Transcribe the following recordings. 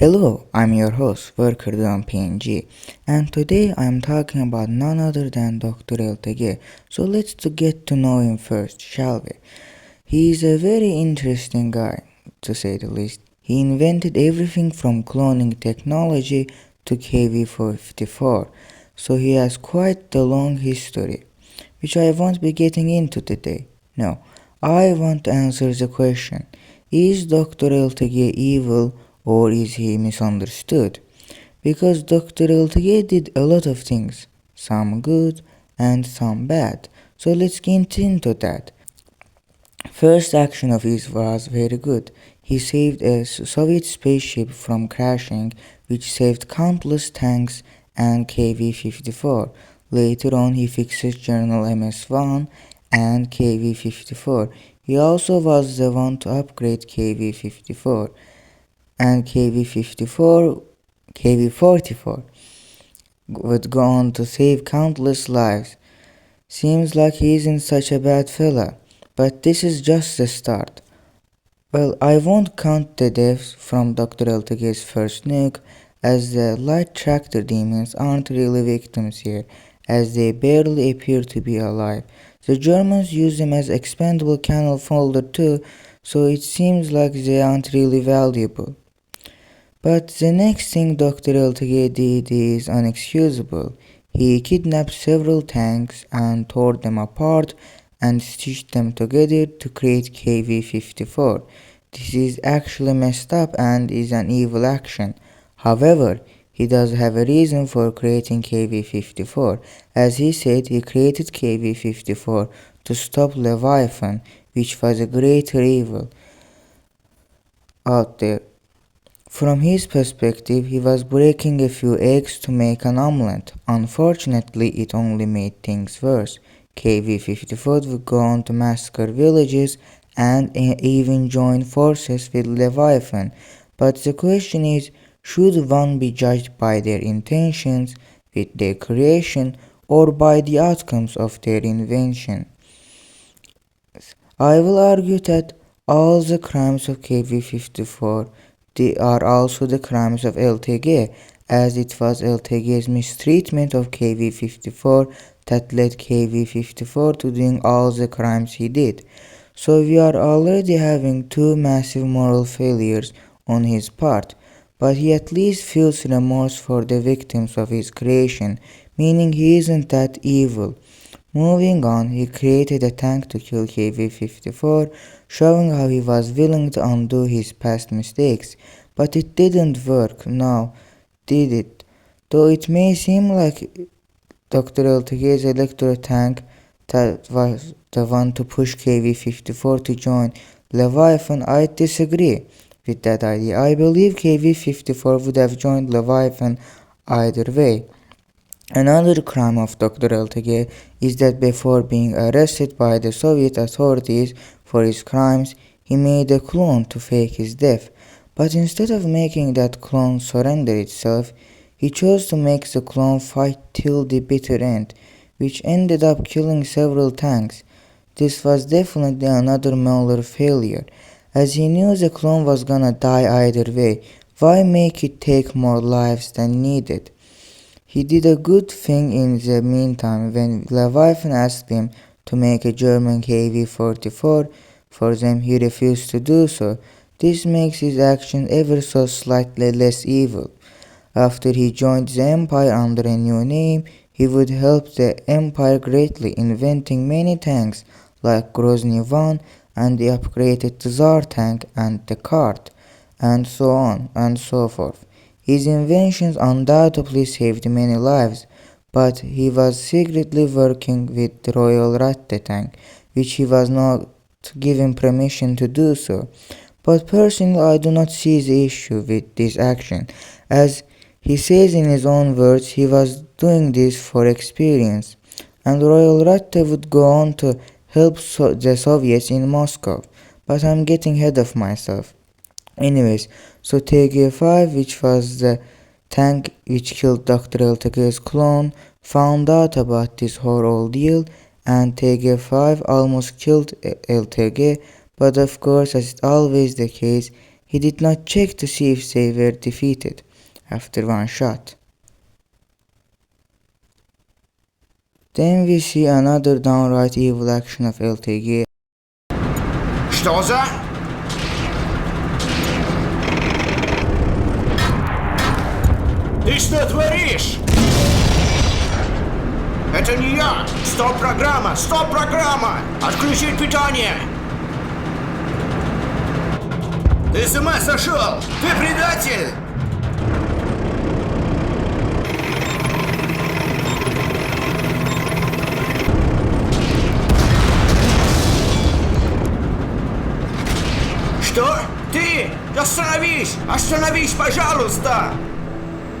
Hello, I'm your host, Worker on PNG, and today I'm talking about none other than Dr. LTG. So let's get to know him first, shall we? He is a very interesting guy, to say the least. He invented everything from cloning technology to KV-54, so he has quite the long history, which I won't be getting into today. No, I want to answer the question, is Dr. LTG evil or is he misunderstood? Because Dr. LTG did a lot of things, some good and some bad, so let's get into that. First action of his was very good. He saved a Soviet spaceship from crashing, which saved countless tanks and KV-54. Later on he fixes General MS-1 and KV-54. He also was the one to upgrade KV-54 and KV-44 would go on to save countless lives. Seems like he isn't such a bad fella, but this is just the start. Well, I won't count the deaths from Dr. LTG's first nuke, as the light tractor demons aren't really victims here, as they barely appear to be alive. The Germans use them as expendable cannon fodder too, so it seems like they aren't really valuable. But the next thing Dr. LTG did is unexcusable. He kidnapped several tanks and tore them apart and stitched them together to create KV-54. This is actually messed up and is an evil action. However, he does have a reason for creating KV-54. As he said, he created KV-54 to stop Leviathan, which was a greater evil out there. From his perspective, he was breaking a few eggs to make an omelette. Unfortunately, it only made things worse. KV-54 would go on to massacre villages and even join forces with Leviathan. But the question is, should one be judged by their intentions with their creation or by the outcomes of their invention? I will argue that all the crimes of KV-54 they are also the crimes of LTG, as it was LTG's mistreatment of KV-54 that led KV-54 to doing all the crimes he did. So we are already having two massive moral failures on his part, but he at least feels remorse for the victims of his creation, meaning he isn't that evil. Moving on, he created a tank to kill KV-54, showing how he was willing to undo his past mistakes. But it didn't work, now did it? Though it may seem like Dr. LTG's electro tank that was the one to push KV-54 to join Leviathan, I disagree with that idea. I believe KV-54 would have joined Leviathan either way. Another crime of Dr. LTG is that before being arrested by the Soviet authorities for his crimes, he made a clone to fake his death. But instead of making that clone surrender itself, he chose to make the clone fight till the bitter end, which ended up killing several tanks. This was definitely another Mueller failure, as he knew the clone was gonna die either way. Why make it take more lives than needed? He did a good thing in the meantime when Leviathan asked him to make a German KV-44 for them. He refused to do so. This makes his action ever so slightly less evil. After he joined the Empire under a new name, he would help the Empire greatly, inventing many tanks like Grozny 1 and the upgraded Tsar tank and the cart, and so on and so forth. His inventions undoubtedly saved many lives, but he was secretly working with the Royal Ratte tank, which he was not given permission to do so. But personally, I do not see the issue with this action, as he says in his own words he was doing this for experience, and Royal Ratte would go on to help the Soviets in Moscow, but I'm getting ahead of myself. Anyways, so TG5, which was the tank which killed Dr. LTG's clone, found out about this whole ordeal, and TG5 almost killed LTG, but of course, as is always the case, He did not check to see if they were defeated after one shot. Then we see another downright evil action of LTG. Что за? Ты что творишь? Это не я! Стоп-программа! Стоп-программа! Отключить питание! Ты с ума сошел! Ты предатель! Что? Ты? Остановись! Остановись, пожалуйста!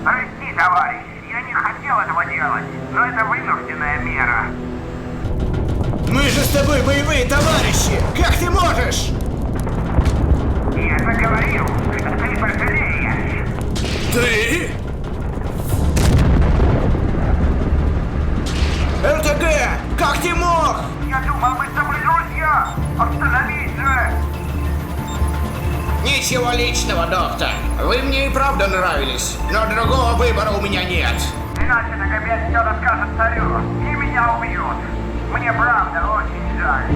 Прости, товарищ, я не хотел этого делать, но это вынужденная мера. Мы же с тобой боевые товарищи! Как ты можешь? Я же говорил, что ты пожалеешь. Ты? ЛТГ! Как ты мог? Я думал, мы с тобой друзья. Остановись же! Ничего личного, доктор. Вы мне и правда нравились, но другого выбора у меня нет. Иначе наконец все расскажет царю, и меня убьют. Мне правда очень жаль.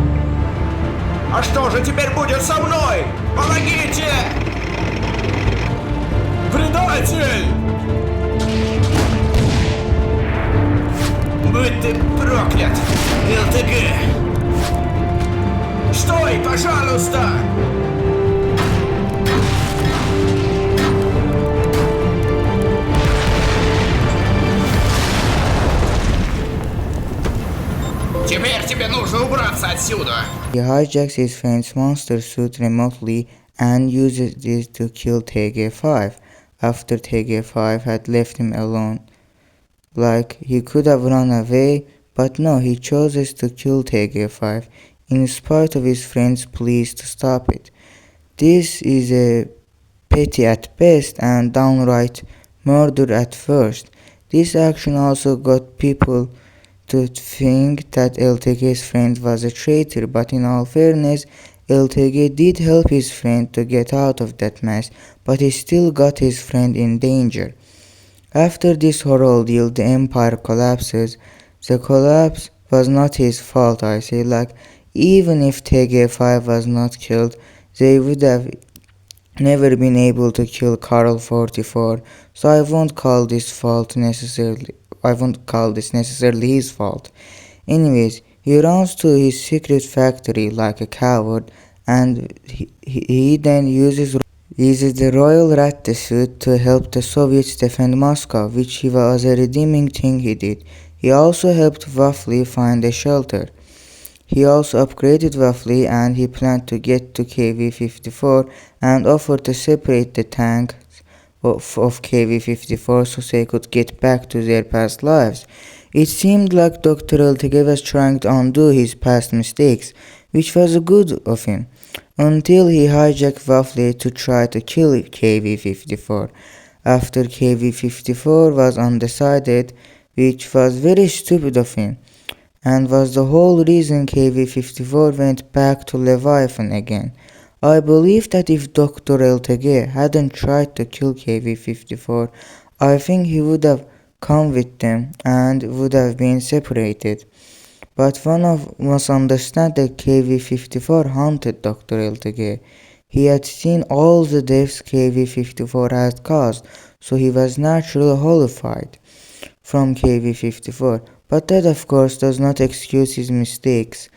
А что же теперь будет со мной? Помогите! Предатель! Будь ты проклят, ЛТГ! Стой, пожалуйста! Теперь тебе нужно убраться отсюда. He hijacks his friend's monster suit remotely and uses this to kill TG5 after TG5 had left him alone. Like, he could have run away, but no, he chooses to kill TG5 in spite of his friend's pleas to stop it. This is a petty at best and downright murder at first. This action also got people to think that LTG's friend was a traitor, but in all fairness, LTG did help his friend to get out of that mess, but he still got his friend in danger. After this whole ordeal, the empire collapses. The collapse was not his fault, I say, like, even if TG5 was not killed, they would have never been able to kill Carl 44, so I won't call this necessarily his fault. Anyways, he runs to his secret factory like a coward, and he then uses the royal rat suit to help the Soviets defend Moscow, which was a redeeming thing he did. He also helped Waffle find a shelter. He also upgraded Waffle, and he planned to get to KV-54 and offered to separate the tanks of KV-54 so they could get back to their past lives. It seemed like Dr. LTG was trying to undo his past mistakes, which was good of him, until he hijacked Waffle to try to kill KV-54. After KV-54 was undecided, which was very stupid of him, and was the whole reason KV-54 went back to Leviathan again. I believe that if Dr. LTG hadn't tried to kill KV-54, I think he would have come with them and would have been separated. But one must understand that KV-54 haunted Dr. LTG. He had seen all the deaths KV-54 had caused, so he was naturally horrified from KV-54. But that of course does not excuse his mistakes.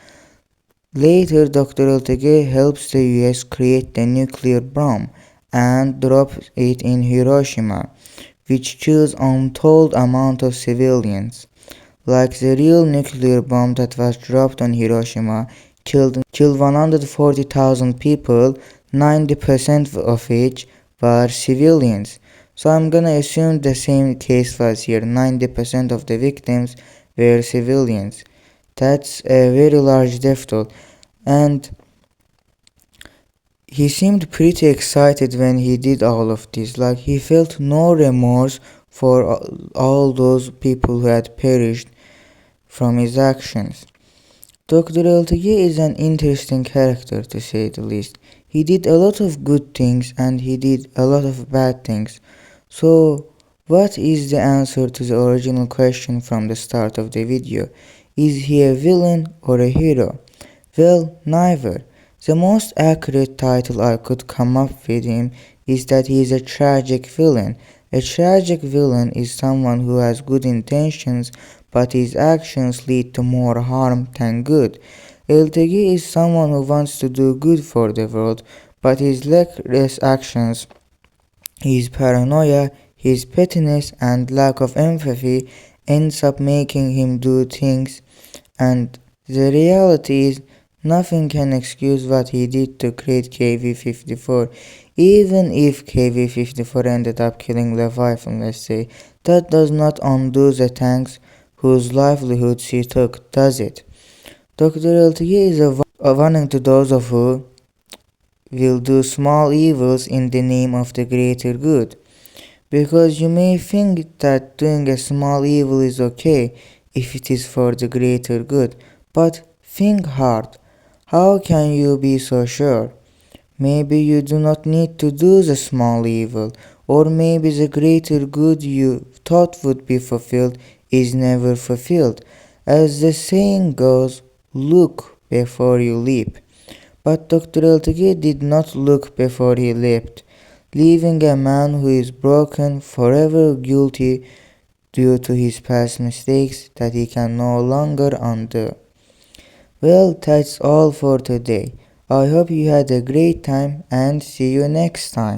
Later, Dr. LTG helps the US create the nuclear bomb and drops it in Hiroshima, which kills untold amount of civilians. Like the real nuclear bomb that was dropped on Hiroshima killed 140,000 people, 90% of which were civilians. So I'm gonna assume the same case was here. 90% of the victims were civilians. That's a very large death toll. And he seemed pretty excited when he did all of this. Like, he felt no remorse for all those people who had perished from his actions. Dr. LTG is an interesting character, to say the least. He did a lot of good things and he did a lot of bad things. So, what is the answer to the original question from the start of the video? Is he a villain or a hero? Well, neither. The most accurate title I could come up with him is that he is a tragic villain. A tragic villain is someone who has good intentions but his actions lead to more harm than good. LTG is someone who wants to do good for the world but his reckless actions, his paranoia, his pettiness and lack of empathy ends up making him do things, and the reality is nothing can excuse what he did to create KV-54. Even if KV-54 ended up killing Leviathan, let's say, that does not undo the tanks whose livelihoods he took, does it? Dr. LTG is a warning to those of who will do small evils in the name of the greater good. Because you may think that doing a small evil is okay if it is for the greater good, but think hard. How can you be so sure? Maybe you do not need to do the small evil, or maybe the greater good you thought would be fulfilled is never fulfilled. As the saying goes, look before you leap. But Dr. LTG did not look before he leapt, leaving a man who is broken, forever guilty due to his past mistakes that he can no longer undo. Well, that's all for today. I hope you had a great time and see you next time.